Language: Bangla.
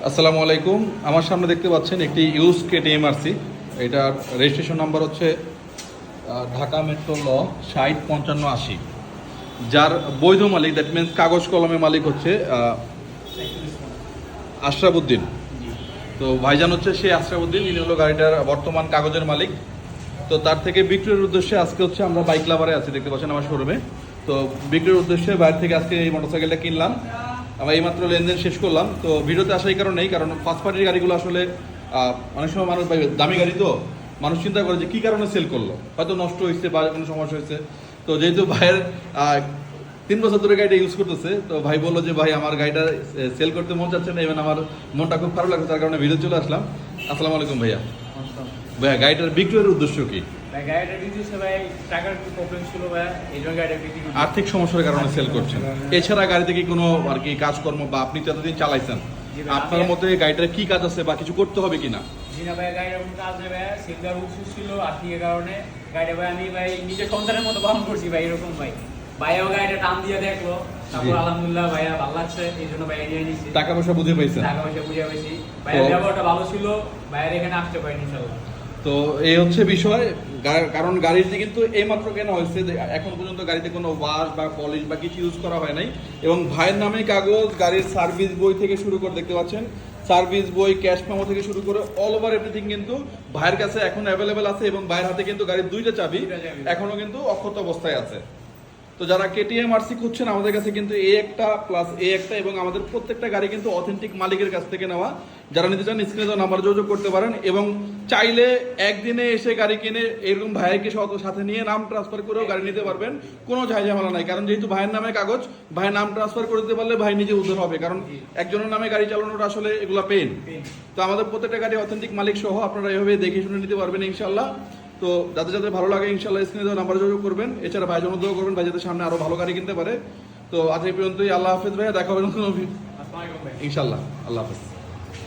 আসসালামু আলাইকুম। আমার সামনে দেখতে পাচ্ছেন একটি ইউজ কেটিএম আরসি। এটার রেজিস্ট্রেশন নাম্বার হচ্ছে ঢাকা মেট্রো ল 605580, যার বৈধ মালিক, দ্যাট মিনস কাগজ কলমের মালিক হচ্ছে আশরাফুদ্দিন। তো ভাইজান হচ্ছে সেই আশরাফুদ্দিন, ইনি হলো গাড়িটার বর্তমান কাগজের মালিক। তো তার থেকে বিক্রয়ের উদ্দেশ্যে আজকে হচ্ছে আমরা বাইক লাভারে আছি, দেখতে পাচ্ছেন আমার শোরুমে। তো বিক্রয়ের উদ্দেশ্যে বাইরে থেকে আজকে এই মোটরসাইকেলটা কিনলাম। আমরা এইমাত্র লেনদেন শেষ করলাম। তো ভিডিওতে আসা এই কারণেই, কারণ ফার্স্ট পার্টির গাড়িগুলো আসলে অনেক সময় মানুষ দামি গাড়ি, তো মানুষ চিন্তা করে যে কী কারণে সেল করলো, হয়তো নষ্ট হয়েছে বা কোনো সমস্যা হয়েছে। তো যেহেতু ভাইয়ের 3 বছর ধরে গাড়িটা ইউজ করতেছে, তো ভাই বললো যে ভাই আমার গাড়িটা সেল করতে মন চাচ্ছে না, এবং আমার মনটা খুব খারাপ লাগছে, তার কারণে ভিডিও চলে আসলাম। আসসালামু আলাইকুম ভাইয়া। ভাইয়া গাড়িটার বিক্রয়ের উদ্দেশ্য কি? আর্থিক সমস্যার কারণে সেল করছেন, এছাড়া গাড়িতে কি কোনো আর কি কাজকর্ম বা আপনি তো এতদিন চালাইছেন, আপনার মতে গাড়িটার কি কাজ আছে বা কিছু করতে হবে কিনা? সন্তানের মতো পালন করছি ভাই, এরকম ভাই ভাইও গাড়িটা টান দিয়ে দেখলো, তারপর আলহামদুলিল্লাহ ভাইয়া ভালো লাগছে, এই জন্য ভাইয়া নিয়ে নিচ্ছি। টাকা পয়সা বুঝে পাইছেন? টাকা পয়সা বুঝে পাইছি, ভাইয়ের ব্যবহারটা ভালো ছিল, ভাইয়ের এখানে আসতে পারিনি ইনশাআল্লাহ। তো এই হচ্ছে বিষয়, কারণ গাড়িটি কিন্তু এইমাত্র কেনা হয়েছে, এখন পর্যন্ত গাড়িতে কোনো ওয়াশ বা পলিশ বা কিছু ইউজ করা হয় নাই। এবং ভাইয়ের নামে কাগজ, গাড়ির সার্ভিস বই থেকে শুরু করে দেখতে পাচ্ছেন, সার্ভিস বই, ক্যাশ মেমো থেকে শুরু করে অল ওভার এভরিথিং কিন্তু ভাইয়ের কাছে এখন অ্যাভেলেবেল আছে। এবং ভাইয়ের হাতে কিন্তু গাড়ির 2টা চাবি এখনো কিন্তু অক্ষত অবস্থায় আছে। তো যারা কেটিএম আরসি খুঁজছেন, আমাদের কাছে কিন্তু এ একটা প্লাস এ একটা, এবং আমাদের প্রত্যেকটা গাড়ি কিন্তু অথেন্টিক মালিকের কাছ থেকে নেওয়া। যারা নিতে চান স্ক্রিনে দেওয়া নাম্বার যোগাযোগ করতে পারেন, এবং চাইলে একদিনে এসে গাড়ি কিনে এরকম ভাইকে সাথে নিয়ে নাম ট্রান্সফার করেও গাড়ি নিতে পারবেন, কোনো ঝামেলা নাই। কারণ যেহেতু ভাইয়ের নামে কাগজ, ভাই নাম ট্রান্সফার করে দিতে পারলে ভাই নিজে উদ্ধার হবে, কারণ একজনের নামে গাড়ি চালানোটা আসলে এগুলো পেন। তো আমাদের প্রত্যেকটা গাড়ি অথেন্টিক মালিক সহ আপনারা এভাবে দেখে শুনে নিতে পারবেন ইনশাল্লাহ। তো যাদের যাদের ভালো লাগে ইনশাল্লাহ স্ক্রিনে দেওয়া নাম্বার যোগাযোগ করবেন। এছাড়া ভাই জন্য করবেন, ভাই যাতে সামনে আরো ভালো গাড়ি কিনতে পারে। তো আজ এই পর্যন্তই। আল্লাহ হাফেজ ভাইয়া, দেখা হবে নতুন ইনশাল্লাহ। আল্লাহ হাফেজ।